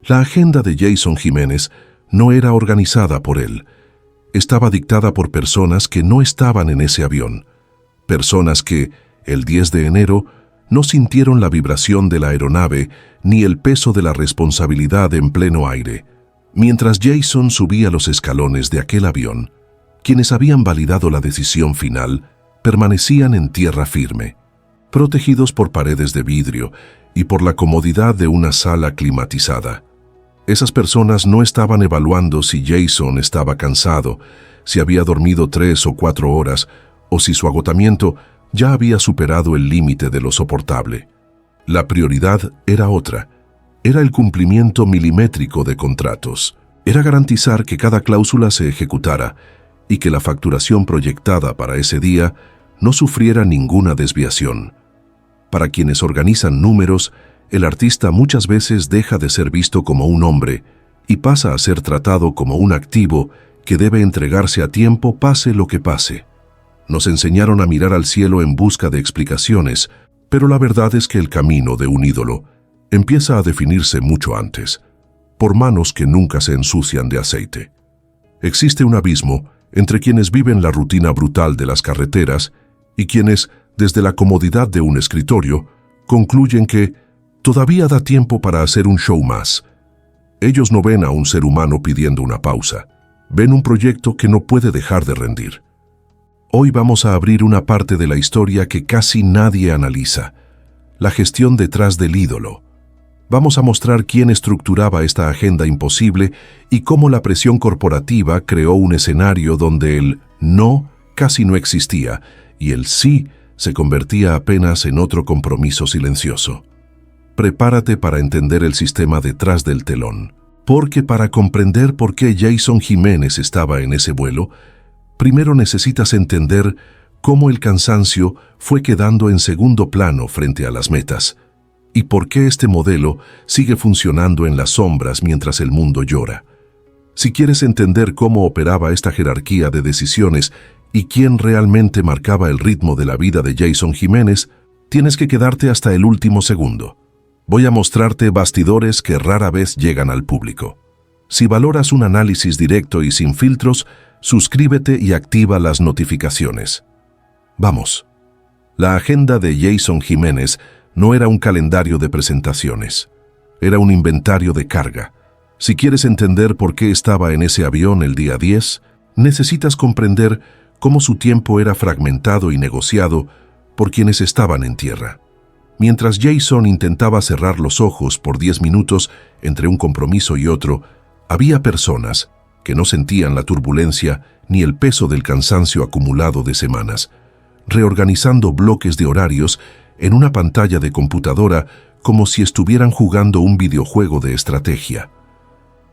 La agenda de Jason Jiménez no era organizada por él. Estaba dictada por personas que no estaban en ese avión. Personas que, el 10 de enero, no sintieron la vibración de la aeronave ni el peso de la responsabilidad en pleno aire. Mientras Jason subía los escalones de aquel avión, quienes habían validado la decisión final permanecían en tierra firme, protegidos por paredes de vidrio y por la comodidad de una sala climatizada. Esas personas no estaban evaluando si Jason estaba cansado, si había dormido 3 o 4 horas, o si su agotamiento ya había superado el límite de lo soportable. La prioridad era otra. Era el cumplimiento milimétrico de contratos. Era garantizar que cada cláusula se ejecutara y que la facturación proyectada para ese día no sufriera ninguna desviación. Para quienes organizan números, el artista muchas veces deja de ser visto como un hombre y pasa a ser tratado como un activo que debe entregarse a tiempo pase lo que pase. Nos enseñaron a mirar al cielo en busca de explicaciones, pero la verdad es que el camino de un ídolo empieza a definirse mucho antes, por manos que nunca se ensucian de aceite. Existe un abismo entre quienes viven la rutina brutal de las carreteras y quienes, desde la comodidad de un escritorio, concluyen que todavía da tiempo para hacer un show más. Ellos no ven a un ser humano pidiendo una pausa, ven un proyecto que no puede dejar de rendir. Hoy vamos a abrir una parte de la historia que casi nadie analiza, la gestión detrás del ídolo. Vamos a mostrar quién estructuraba esta agenda imposible y cómo la presión corporativa creó un escenario donde el no casi no existía y el sí se convertía apenas en otro compromiso silencioso. Prepárate para entender el sistema detrás del telón, porque para comprender por qué Jason Jiménez estaba en ese vuelo, primero necesitas entender cómo el cansancio fue quedando en segundo plano frente a las metas, y por qué este modelo sigue funcionando en las sombras mientras el mundo llora. Si quieres entender cómo operaba esta jerarquía de decisiones y quién realmente marcaba el ritmo de la vida de Jason Jiménez, tienes que quedarte hasta el último segundo. Voy a mostrarte bastidores que rara vez llegan al público. Si valoras un análisis directo y sin filtros, suscríbete y activa las notificaciones. Vamos. La agenda de Jason Jiménez no era un calendario de presentaciones. Era un inventario de carga. Si quieres entender por qué estaba en ese avión el día 10, necesitas comprender cómo su tiempo era fragmentado y negociado por quienes estaban en tierra. Mientras Jason intentaba cerrar los ojos por 10 minutos entre un compromiso y otro, había personas que no sentían la turbulencia ni el peso del cansancio acumulado de semanas, reorganizando bloques de horarios en una pantalla de computadora como si estuvieran jugando un videojuego de estrategia.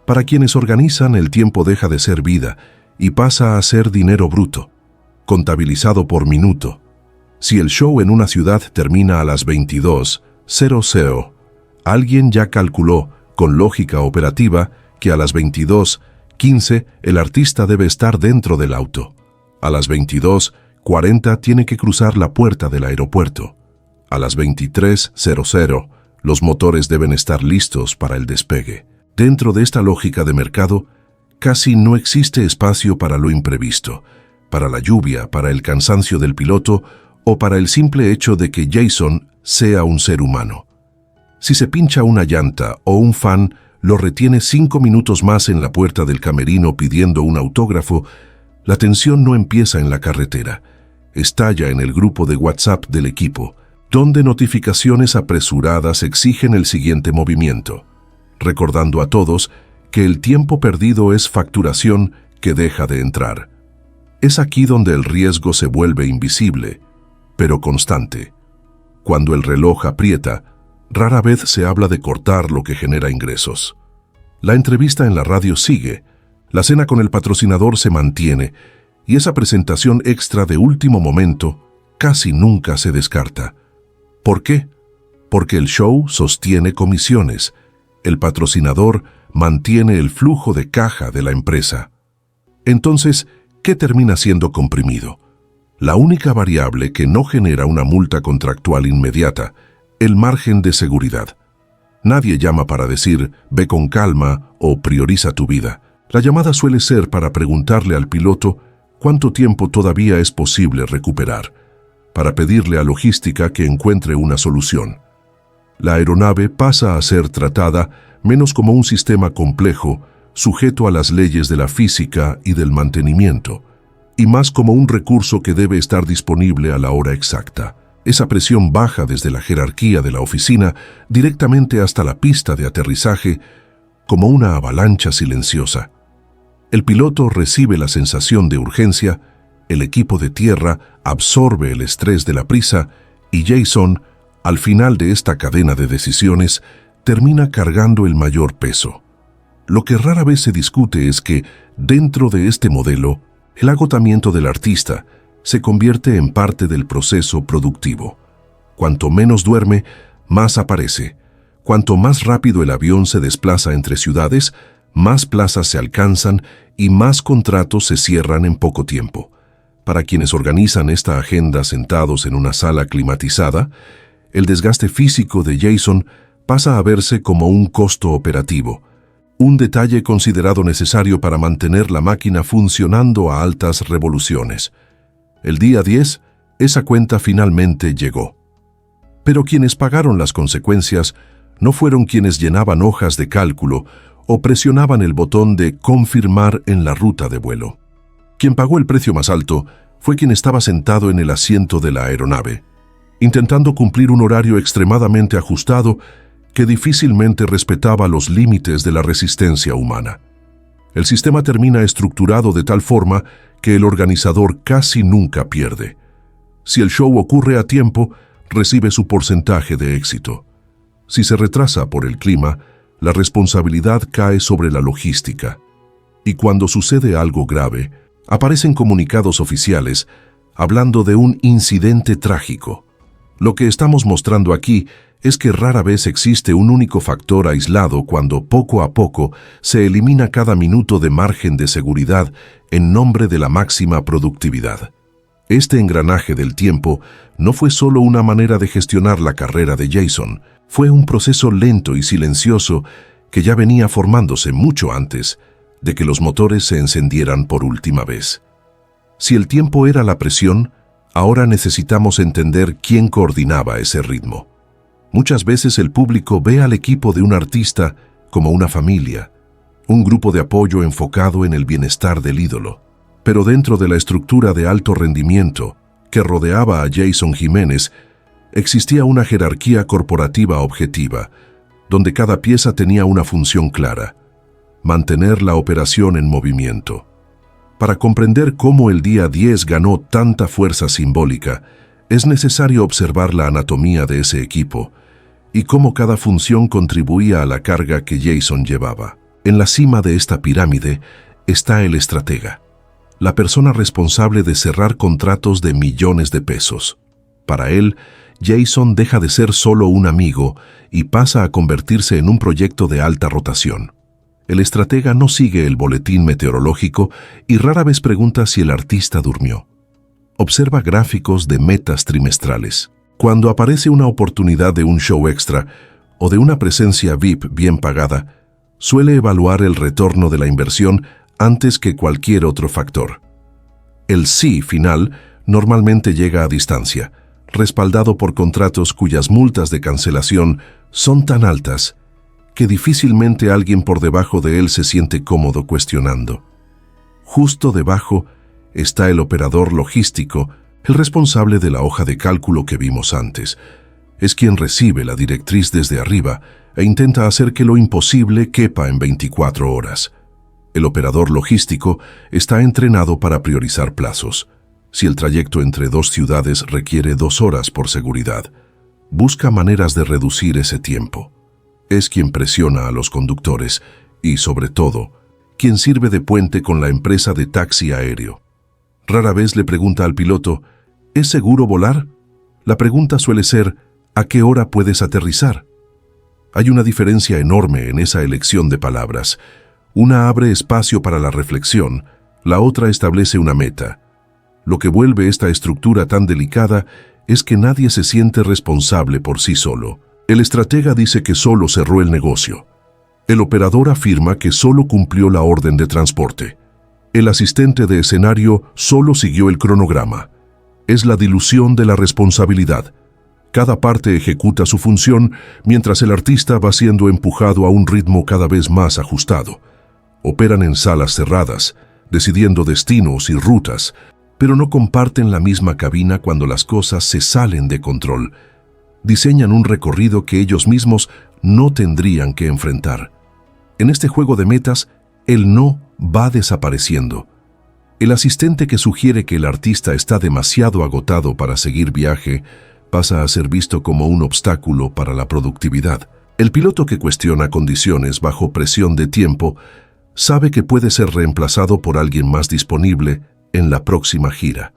Para quienes organizan, el tiempo deja de ser vida y pasa a ser dinero bruto, contabilizado por minuto. Si el show en una ciudad termina a las 22:00, alguien ya calculó, con lógica operativa, que a las 22:15 el artista debe estar dentro del auto. A las 22:40 tiene que cruzar la puerta del aeropuerto. A las 23:00 los motores deben estar listos para el despegue. Dentro de esta lógica de mercado, casi no existe espacio para lo imprevisto, para la lluvia, para el cansancio del piloto o para el simple hecho de que Jason sea un ser humano. Si se pincha una llanta o un fan lo retiene 5 minutos más en la puerta del camerino pidiendo un autógrafo, la tensión no empieza en la carretera, estalla en el grupo de WhatsApp del equipo, donde notificaciones apresuradas exigen el siguiente movimiento, recordando a todos que el tiempo perdido es facturación que deja de entrar. Es aquí donde el riesgo se vuelve invisible, pero constante. Cuando el reloj aprieta, rara vez se habla de cortar lo que genera ingresos. La entrevista en la radio sigue, la cena con el patrocinador se mantiene y esa presentación extra de último momento casi nunca se descarta. ¿Por qué? Porque el show sostiene comisiones, el patrocinador mantiene el flujo de caja de la empresa. Entonces, ¿qué termina siendo comprimido? La única variable que no genera una multa contractual inmediata, el margen de seguridad. Nadie llama para decir, ve con calma o prioriza tu vida. La llamada suele ser para preguntarle al piloto cuánto tiempo todavía es posible recuperar, para pedirle a logística que encuentre una solución. La aeronave pasa a ser tratada menos como un sistema complejo, sujeto a las leyes de la física y del mantenimiento, y más como un recurso que debe estar disponible a la hora exacta. Esa presión baja desde la jerarquía de la oficina directamente hasta la pista de aterrizaje como una avalancha silenciosa. El piloto recibe la sensación de urgencia, el equipo de tierra absorbe el estrés de la prisa y Jason, al final de esta cadena de decisiones, termina cargando el mayor peso. Lo que rara vez se discute es que, dentro de este modelo, el agotamiento del artista se convierte en parte del proceso productivo. Cuanto menos duerme, más aparece. Cuanto más rápido el avión se desplaza entre ciudades, más plazas se alcanzan y más contratos se cierran en poco tiempo. Para quienes organizan esta agenda sentados en una sala climatizada, el desgaste físico de Jason pasa a verse como un costo operativo, un detalle considerado necesario para mantener la máquina funcionando a altas revoluciones. El día 10, esa cuenta finalmente llegó. Pero quienes pagaron las consecuencias no fueron quienes llenaban hojas de cálculo o presionaban el botón de confirmar en la ruta de vuelo. Quien pagó el precio más alto fue quien estaba sentado en el asiento de la aeronave, intentando cumplir un horario extremadamente ajustado que difícilmente respetaba los límites de la resistencia humana. El sistema termina estructurado de tal forma que el organizador casi nunca pierde. Si el show ocurre a tiempo, recibe su porcentaje de éxito. Si se retrasa por el clima, la responsabilidad cae sobre la logística. Y cuando sucede algo grave, aparecen comunicados oficiales hablando de un incidente trágico. Lo que estamos mostrando aquí es que rara vez existe un único factor aislado cuando poco a poco se elimina cada minuto de margen de seguridad en nombre de la máxima productividad. Este engranaje del tiempo no fue solo una manera de gestionar la carrera de Jason, fue un proceso lento y silencioso que ya venía formándose mucho antes de que los motores se encendieran por última vez. Si el tiempo era la presión, ahora necesitamos entender quién coordinaba ese ritmo. Muchas veces el público ve al equipo de un artista como una familia, un grupo de apoyo enfocado en el bienestar del ídolo. Pero dentro de la estructura de alto rendimiento que rodeaba a Jason Jiménez, existía una jerarquía corporativa objetiva, donde cada pieza tenía una función clara: mantener la operación en movimiento. Para comprender cómo el día 10 ganó tanta fuerza simbólica, es necesario observar la anatomía de ese equipo y cómo cada función contribuía a la carga que Jason llevaba. En la cima de esta pirámide está el estratega, la persona responsable de cerrar contratos de millones de pesos. Para él, Jason deja de ser solo un amigo y pasa a convertirse en un proyecto de alta rotación. El estratega no sigue el boletín meteorológico y rara vez pregunta si el artista durmió. Observa gráficos de metas trimestrales. Cuando aparece una oportunidad de un show extra o de una presencia VIP bien pagada, suele evaluar el retorno de la inversión antes que cualquier otro factor. El sí final normalmente llega a distancia, respaldado por contratos cuyas multas de cancelación son tan altas que difícilmente alguien por debajo de él se siente cómodo cuestionando. Justo debajo está el operador logístico, el responsable de la hoja de cálculo que vimos antes. Es quien recibe la directriz desde arriba e intenta hacer que lo imposible quepa en 24 horas. El operador logístico está entrenado para priorizar plazos. Si el trayecto entre dos ciudades requiere 2 horas por seguridad, busca maneras de reducir ese tiempo. Es quien presiona a los conductores y, sobre todo, quien sirve de puente con la empresa de taxi aéreo. Rara vez le pregunta al piloto, ¿es seguro volar? La pregunta suele ser, ¿a qué hora puedes aterrizar? Hay una diferencia enorme en esa elección de palabras. Una abre espacio para la reflexión, la otra establece una meta. Lo que vuelve esta estructura tan delicada es que nadie se siente responsable por sí solo. El estratega dice que solo cerró el negocio. El operador afirma que solo cumplió la orden de transporte. El asistente de escenario solo siguió el cronograma. Es la dilución de la responsabilidad. Cada parte ejecuta su función mientras el artista va siendo empujado a un ritmo cada vez más ajustado. Operan en salas cerradas, decidiendo destinos y rutas, pero no comparten la misma cabina cuando las cosas se salen de control. Diseñan un recorrido que ellos mismos no tendrían que enfrentar. En este juego de metas, el no va desapareciendo. El asistente que sugiere que el artista está demasiado agotado para seguir viaje pasa a ser visto como un obstáculo para la productividad. El piloto que cuestiona condiciones bajo presión de tiempo sabe que puede ser reemplazado por alguien más disponible en la próxima gira.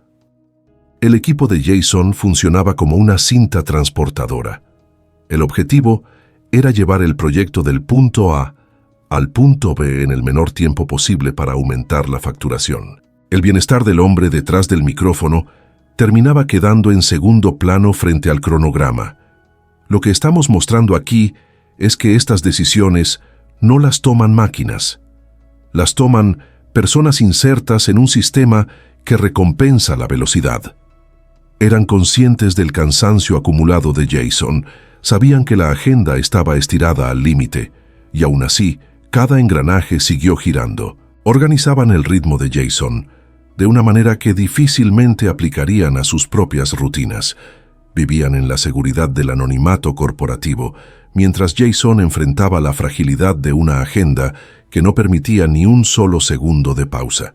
El equipo de Jason funcionaba como una cinta transportadora. El objetivo era llevar el proyecto del punto A al punto B en el menor tiempo posible para aumentar la facturación. El bienestar del hombre detrás del micrófono terminaba quedando en segundo plano frente al cronograma. Lo que estamos mostrando aquí es que estas decisiones no las toman máquinas. Las toman personas insertas en un sistema que recompensa la velocidad. Eran conscientes del cansancio acumulado de Jason, sabían que la agenda estaba estirada al límite, y aún así, cada engranaje siguió girando. Organizaban el ritmo de Jason, de una manera que difícilmente aplicarían a sus propias rutinas. Vivían en la seguridad del anonimato corporativo, mientras Jason enfrentaba la fragilidad de una agenda que no permitía ni un solo segundo de pausa.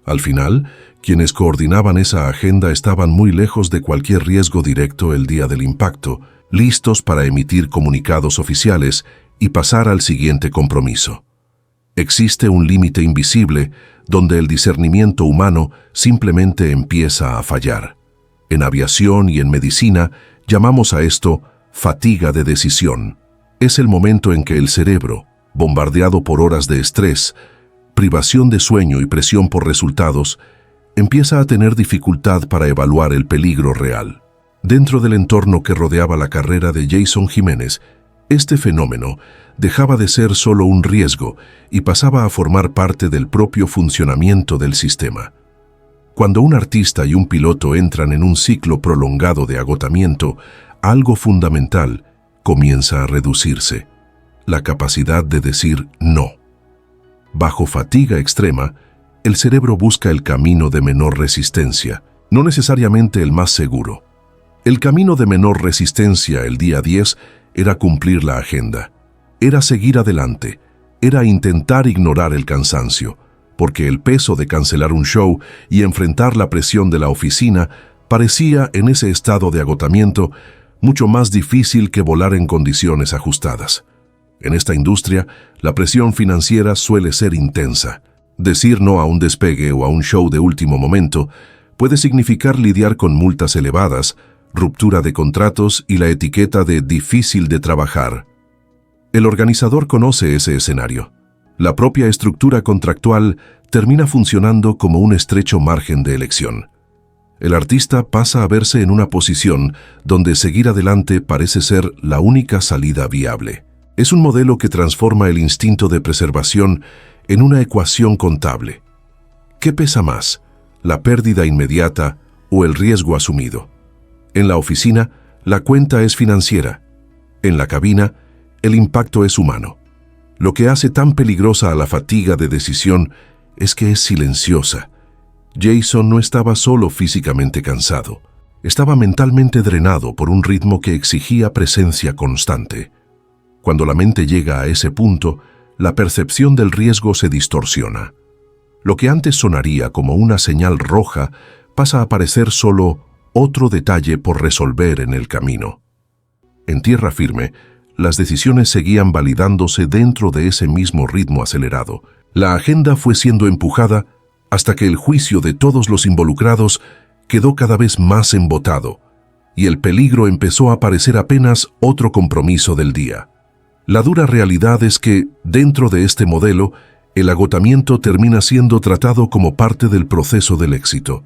Al final, quienes coordinaban esa agenda estaban muy lejos de cualquier riesgo directo el día del impacto, listos para emitir comunicados oficiales y pasar al siguiente compromiso. Existe un límite invisible donde el discernimiento humano simplemente empieza a fallar. En aviación y en medicina llamamos a esto fatiga de decisión. Es el momento en que el cerebro, bombardeado por horas de estrés, privación de sueño y presión por resultados, empieza a tener dificultad para evaluar el peligro real. Dentro del entorno que rodeaba la carrera de Jason Jiménez, este fenómeno dejaba de ser solo un riesgo y pasaba a formar parte del propio funcionamiento del sistema. Cuando un artista y un piloto entran en un ciclo prolongado de agotamiento, algo fundamental comienza a reducirse: la capacidad de decir no. Bajo fatiga extrema, el cerebro busca el camino de menor resistencia, no necesariamente el más seguro. El camino de menor resistencia el día 10 era cumplir la agenda, era seguir adelante, era intentar ignorar el cansancio, porque el peso de cancelar un show y enfrentar la presión de la oficina parecía, en ese estado de agotamiento, mucho más difícil que volar en condiciones ajustadas. En esta industria, la presión financiera suele ser intensa. Decir no a un despegue o a un show de último momento puede significar lidiar con multas elevadas, ruptura de contratos y la etiqueta de difícil de trabajar. El organizador conoce ese escenario. La propia estructura contractual termina funcionando como un estrecho margen de elección. El artista pasa a verse en una posición donde seguir adelante parece ser la única salida viable. Es un modelo que transforma el instinto de preservación en una ecuación contable. ¿Qué pesa más, la pérdida inmediata o el riesgo asumido? En la oficina, la cuenta es financiera. En la cabina, el impacto es humano. Lo que hace tan peligrosa a la fatiga de decisión es que es silenciosa. Jason no estaba solo físicamente cansado, estaba mentalmente drenado por un ritmo que exigía presencia constante. Cuando la mente llega a ese punto, la percepción del riesgo se distorsiona. Lo que antes sonaría como una señal roja pasa a parecer solo otro detalle por resolver en el camino. En tierra firme, las decisiones seguían validándose dentro de ese mismo ritmo acelerado. La agenda fue siendo empujada hasta que el juicio de todos los involucrados quedó cada vez más embotado, y el peligro empezó a parecer apenas otro compromiso del día. La dura realidad es que, dentro de este modelo, el agotamiento termina siendo tratado como parte del proceso del éxito.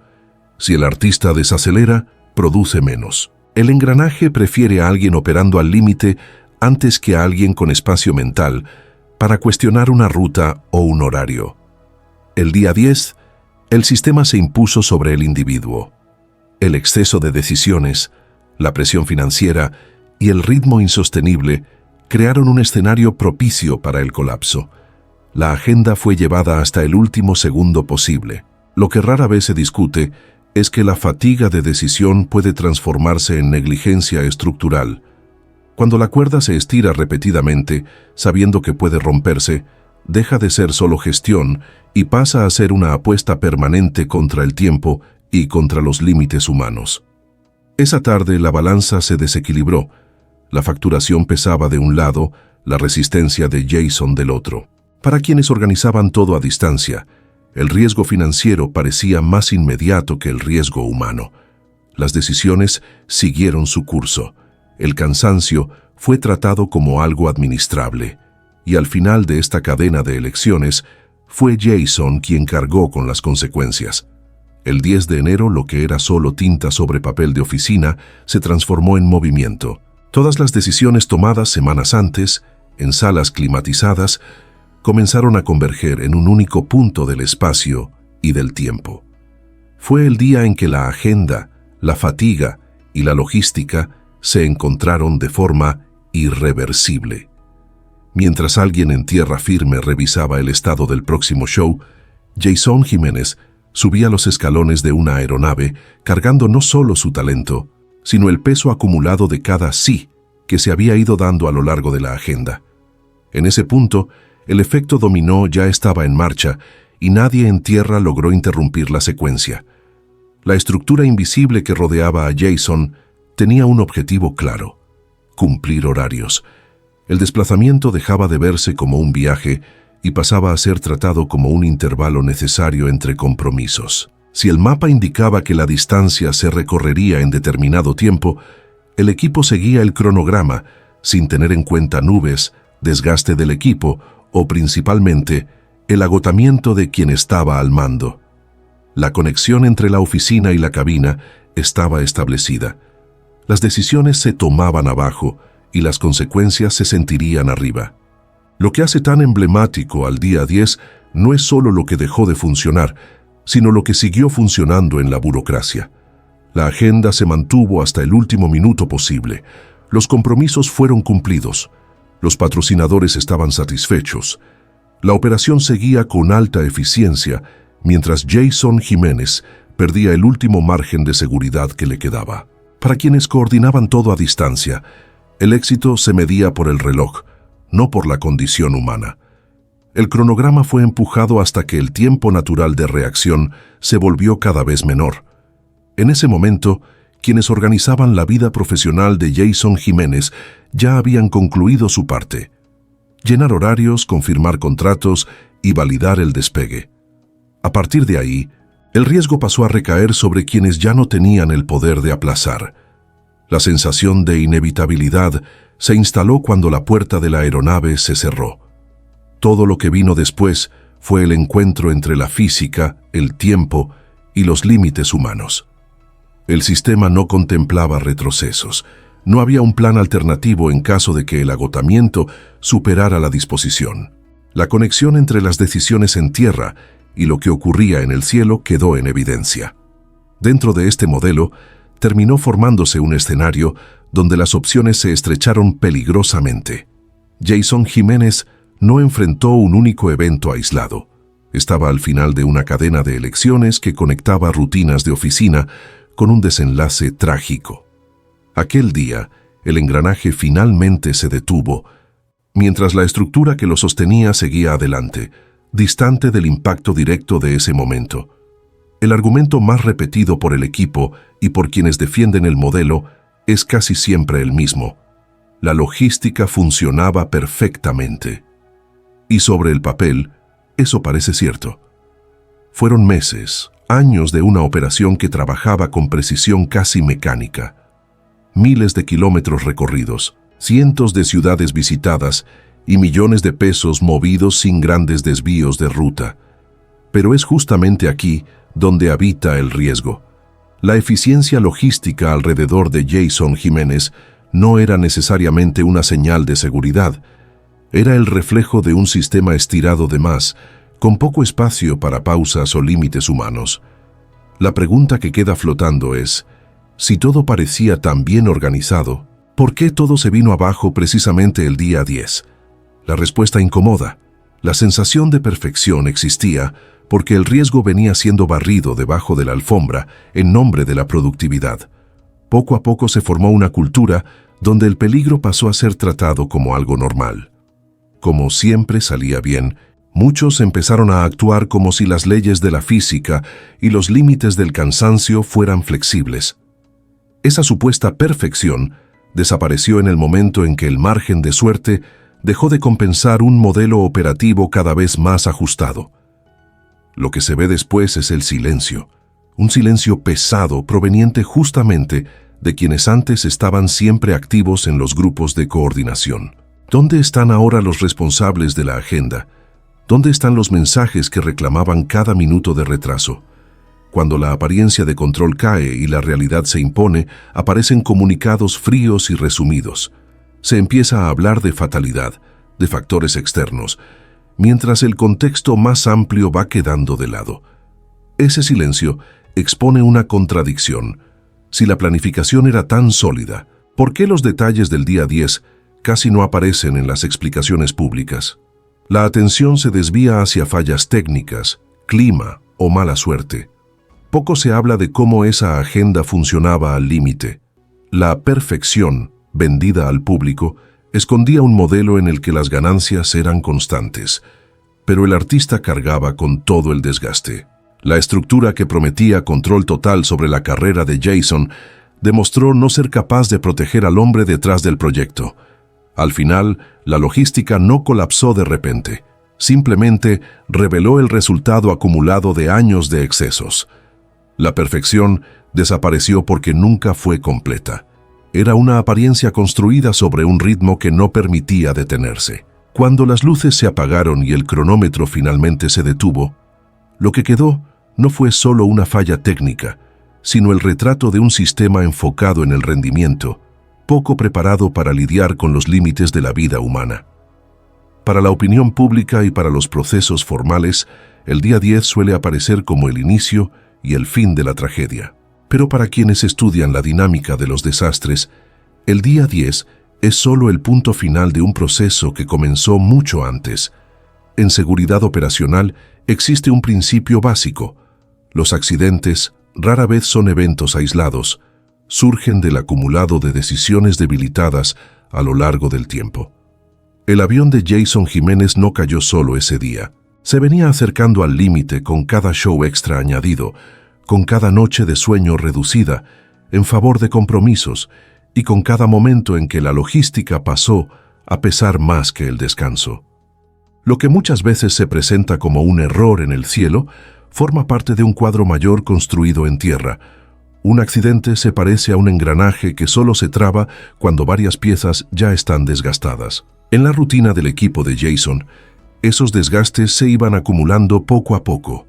Si el artista desacelera, produce menos. El engranaje prefiere a alguien operando al límite antes que a alguien con espacio mental para cuestionar una ruta o un horario. El día 10, el sistema se impuso sobre el individuo. El exceso de decisiones, la presión financiera y el ritmo insostenible crearon un escenario propicio para el colapso. La agenda fue llevada hasta el último segundo posible. Lo que rara vez se discute es que la fatiga de decisión puede transformarse en negligencia estructural. Cuando la cuerda se estira repetidamente, sabiendo que puede romperse, deja de ser solo gestión y pasa a ser una apuesta permanente contra el tiempo y contra los límites humanos. Esa tarde la balanza se desequilibró. La facturación pesaba de un lado, la resistencia de Jason del otro. Para quienes organizaban todo a distancia, el riesgo financiero parecía más inmediato que el riesgo humano. Las decisiones siguieron su curso. El cansancio fue tratado como algo administrable. Y al final de esta cadena de elecciones, fue Jason quien cargó con las consecuencias. El 10 de enero, lo que era solo tinta sobre papel de oficina, se transformó en movimiento. Todas las decisiones tomadas semanas antes, en salas climatizadas, comenzaron a converger en un único punto del espacio y del tiempo. Fue el día en que la agenda, la fatiga y la logística se encontraron de forma irreversible. Mientras alguien en tierra firme revisaba el estado del próximo show, Jason Jiménez subía los escalones de una aeronave cargando no solo su talento, sino el peso acumulado de cada sí que se había ido dando a lo largo de la agenda. En ese punto, el efecto dominó ya estaba en marcha y nadie en tierra logró interrumpir la secuencia. La estructura invisible que rodeaba a Jason tenía un objetivo claro: cumplir horarios. El desplazamiento dejaba de verse como un viaje y pasaba a ser tratado como un intervalo necesario entre compromisos. Si el mapa indicaba que la distancia se recorrería en determinado tiempo, el equipo seguía el cronograma sin tener en cuenta nubes, desgaste del equipo o principalmente el agotamiento de quien estaba al mando. La conexión entre la oficina y la cabina estaba establecida. Las decisiones se tomaban abajo y las consecuencias se sentirían arriba. Lo que hace tan emblemático al día 10 no es solo lo que dejó de funcionar, sino lo que siguió funcionando en la burocracia. La agenda se mantuvo hasta el último minuto posible. Los compromisos fueron cumplidos. Los patrocinadores estaban satisfechos. La operación seguía con alta eficiencia, mientras Jason Jiménez perdía el último margen de seguridad que le quedaba. Para quienes coordinaban todo a distancia, el éxito se medía por el reloj, no por la condición humana. El cronograma fue empujado hasta que el tiempo natural de reacción se volvió cada vez menor. En ese momento, quienes organizaban la vida profesional de Jason Jiménez ya habían concluido su parte: llenar horarios, confirmar contratos y validar el despegue. A partir de ahí, el riesgo pasó a recaer sobre quienes ya no tenían el poder de aplazar. La sensación de inevitabilidad se instaló cuando la puerta de la aeronave se cerró. Todo lo que vino después fue el encuentro entre la física, el tiempo y los límites humanos. El sistema no contemplaba retrocesos. No había un plan alternativo en caso de que el agotamiento superara la disposición. La conexión entre las decisiones en tierra y lo que ocurría en el cielo quedó en evidencia. Dentro de este modelo, terminó formándose un escenario donde las opciones se estrecharon peligrosamente. Jason Jiménez no enfrentó un único evento aislado. Estaba al final de una cadena de elecciones que conectaba rutinas de oficina con un desenlace trágico. Aquel día, el engranaje finalmente se detuvo, mientras la estructura que lo sostenía seguía adelante, distante del impacto directo de ese momento. El argumento más repetido por el equipo y por quienes defienden el modelo es casi siempre el mismo: la logística funcionaba perfectamente. Y sobre el papel, eso parece cierto. Fueron meses, años de una operación que trabajaba con precisión casi mecánica. Miles de kilómetros recorridos, cientos de ciudades visitadas y millones de pesos movidos sin grandes desvíos de ruta. Pero es justamente aquí donde habita el riesgo. La eficiencia logística alrededor de Jason Jiménez no era necesariamente una señal de seguridad. Era el reflejo de un sistema estirado de más, con poco espacio para pausas o límites humanos. La pregunta que queda flotando es, si todo parecía tan bien organizado, ¿por qué todo se vino abajo precisamente el día 10? La respuesta incomoda. La sensación de perfección existía porque el riesgo venía siendo barrido debajo de la alfombra en nombre de la productividad. Poco a poco se formó una cultura donde el peligro pasó a ser tratado como algo normal. Como siempre salía bien, muchos empezaron a actuar como si las leyes de la física y los límites del cansancio fueran flexibles. Esa supuesta perfección desapareció en el momento en que el margen de suerte dejó de compensar un modelo operativo cada vez más ajustado. Lo que se ve después es el silencio, un silencio pesado proveniente justamente de quienes antes estaban siempre activos en los grupos de coordinación. ¿Dónde están ahora los responsables de la agenda? ¿Dónde están los mensajes que reclamaban cada minuto de retraso? Cuando la apariencia de control cae y la realidad se impone, aparecen comunicados fríos y resumidos. Se empieza a hablar de fatalidad, de factores externos, mientras el contexto más amplio va quedando de lado. Ese silencio expone una contradicción. Si la planificación era tan sólida, ¿por qué los detalles del día 10 casi no aparecen en las explicaciones públicas? La atención se desvía hacia fallas técnicas, clima o mala suerte. Poco se habla de cómo esa agenda funcionaba al límite. La perfección, vendida al público, escondía un modelo en el que las ganancias eran constantes, pero el artista cargaba con todo el desgaste. La estructura que prometía control total sobre la carrera de Jason demostró no ser capaz de proteger al hombre detrás del proyecto. Al final, la logística no colapsó de repente, simplemente reveló el resultado acumulado de años de excesos. La perfección desapareció porque nunca fue completa. Era una apariencia construida sobre un ritmo que no permitía detenerse. Cuando las luces se apagaron y el cronómetro finalmente se detuvo, lo que quedó no fue solo una falla técnica, sino el retrato de un sistema enfocado en el rendimiento, poco preparado para lidiar con los límites de la vida humana. Para la opinión pública y para los procesos formales, el día 10 suele aparecer como el inicio y el fin de la tragedia. Pero para quienes estudian la dinámica de los desastres, el día 10 es solo el punto final de un proceso que comenzó mucho antes. En seguridad operacional existe un principio básico. Los accidentes rara vez son eventos aislados, surgen del acumulado de decisiones debilitadas a lo largo del tiempo. El avión de Jason Jiménez no cayó solo ese día. Se venía acercando al límite con cada show extra añadido, con cada noche de sueño reducida en favor de compromisos y con cada momento en que la logística pasó a pesar más que el descanso. Lo que muchas veces se presenta como un error en el cielo forma parte de un cuadro mayor construido en tierra. Un accidente se parece a un engranaje que solo se traba cuando varias piezas ya están desgastadas. En la rutina del equipo de Jason, esos desgastes se iban acumulando poco a poco.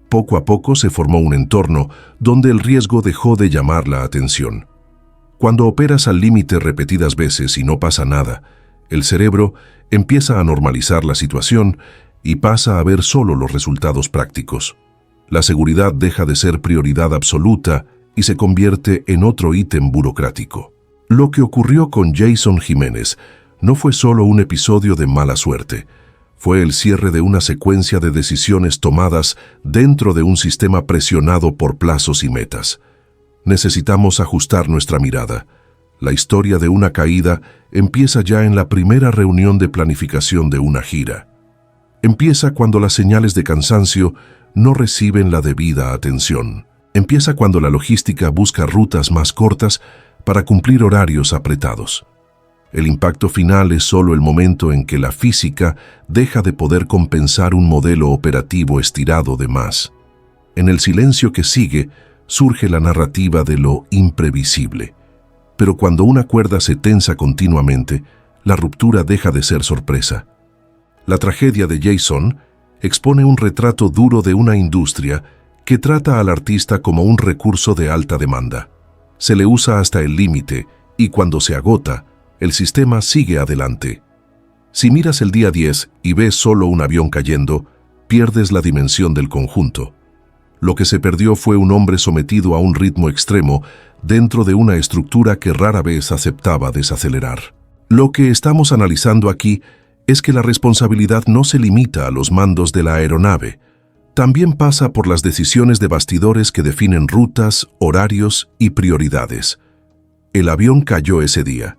Poco a poco se formó un entorno donde el riesgo dejó de llamar la atención. Cuando operas al límite repetidas veces y no pasa nada, el cerebro empieza a normalizar la situación y pasa a ver solo los resultados prácticos. La seguridad deja de ser prioridad absoluta y se convierte en otro ítem burocrático. Lo que ocurrió con Jason Jiménez no fue solo un episodio de mala suerte. Fue el cierre de una secuencia de decisiones tomadas dentro de un sistema presionado por plazos y metas. Necesitamos ajustar nuestra mirada. La historia de una caída empieza ya en la primera reunión de planificación de una gira. Empieza cuando las señales de cansancio no reciben la debida atención. Empieza cuando la logística busca rutas más cortas para cumplir horarios apretados. El impacto final es solo el momento en que la física deja de poder compensar un modelo operativo estirado de más. En el silencio que sigue, surge la narrativa de lo imprevisible. Pero cuando una cuerda se tensa continuamente, la ruptura deja de ser sorpresa. La tragedia de Jason expone un retrato duro de una industria que trata al artista como un recurso de alta demanda. Se le usa hasta el límite y cuando se agota, el sistema sigue adelante. Si miras el día 10 y ves solo un avión cayendo, pierdes la dimensión del conjunto. Lo que se perdió fue un hombre sometido a un ritmo extremo dentro de una estructura que rara vez aceptaba desacelerar. Lo que estamos analizando aquí es que la responsabilidad no se limita a los mandos de la aeronave, también pasa por las decisiones de bastidores que definen rutas, horarios y prioridades. El avión cayó ese día,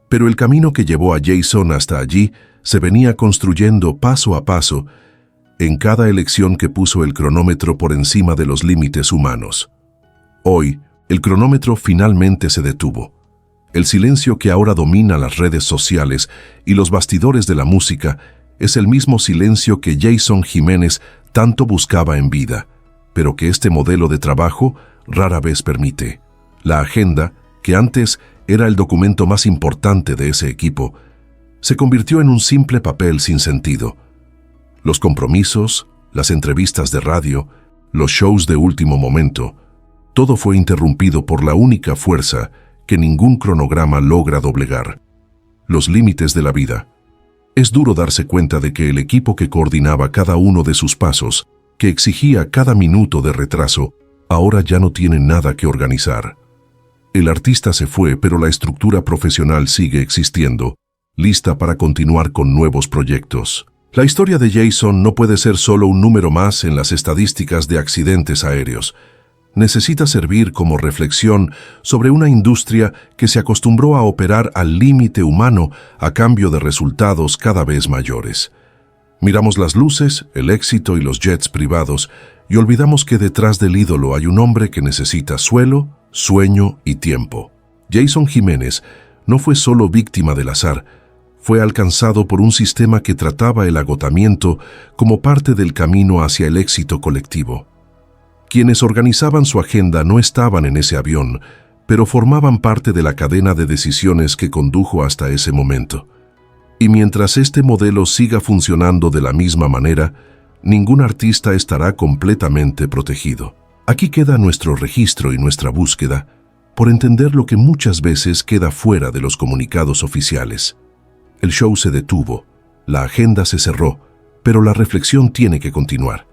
pero el camino que llevó a Jason hasta allí se venía construyendo paso a paso en cada elección que puso el cronómetro por encima de los límites humanos. Hoy, el cronómetro finalmente se detuvo. El silencio que ahora domina las redes sociales y los bastidores de la música es el mismo silencio que Jason Jiménez tanto buscaba en vida, pero que este modelo de trabajo rara vez permite. La agenda, que antes era el documento más importante de ese equipo, se convirtió en un simple papel sin sentido. Los compromisos, las entrevistas de radio, los shows de último momento, todo fue interrumpido por la única fuerza que ningún cronograma logra doblegar: los límites de la vida. Es duro darse cuenta de que el equipo que coordinaba cada uno de sus pasos, que exigía cada minuto de retraso, ahora ya no tiene nada que organizar. El artista se fue, pero la estructura profesional sigue existiendo, lista para continuar con nuevos proyectos. La historia de Jason no puede ser solo un número más en las estadísticas de accidentes aéreos. Necesita servir como reflexión sobre una industria que se acostumbró a operar al límite humano a cambio de resultados cada vez mayores. Miramos las luces, el éxito y los jets privados y olvidamos que detrás del ídolo hay un hombre que necesita suelo, sueño y tiempo. Jason Jiménez no fue solo víctima del azar, fue alcanzado por un sistema que trataba el agotamiento como parte del camino hacia el éxito colectivo. Quienes organizaban su agenda no estaban en ese avión, pero formaban parte de la cadena de decisiones que condujo hasta ese momento. Y mientras este modelo siga funcionando de la misma manera, ningún artista estará completamente protegido. Aquí queda nuestro registro y nuestra búsqueda por entender lo que muchas veces queda fuera de los comunicados oficiales. El show se detuvo, la agenda se cerró, pero la reflexión tiene que continuar.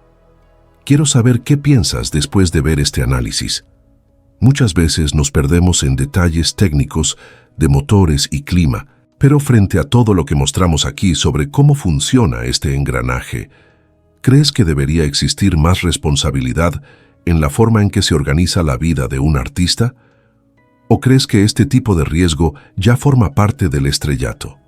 Quiero saber qué piensas después de ver este análisis. Muchas veces nos perdemos en detalles técnicos de motores y clima, pero frente a todo lo que mostramos aquí sobre cómo funciona este engranaje, ¿crees que debería existir más responsabilidad en la forma en que se organiza la vida de un artista? ¿O crees que este tipo de riesgo ya forma parte del estrellato?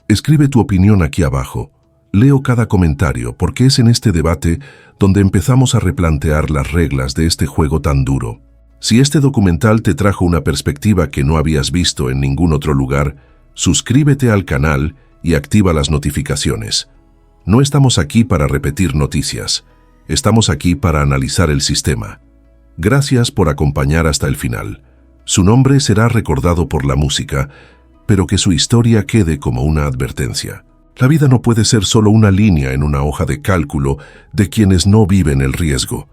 Escribe tu opinión aquí abajo. Leo cada comentario porque es en este debate donde empezamos a replantear las reglas de este juego tan duro. Si este documental te trajo una perspectiva que no habías visto en ningún otro lugar, suscríbete al canal y activa las notificaciones. No estamos aquí para repetir noticias, estamos aquí para analizar el sistema. Gracias por acompañar hasta el final. Su nombre será recordado por la música, pero que su historia quede como una advertencia. La vida no puede ser solo una línea en una hoja de cálculo de quienes no viven el riesgo.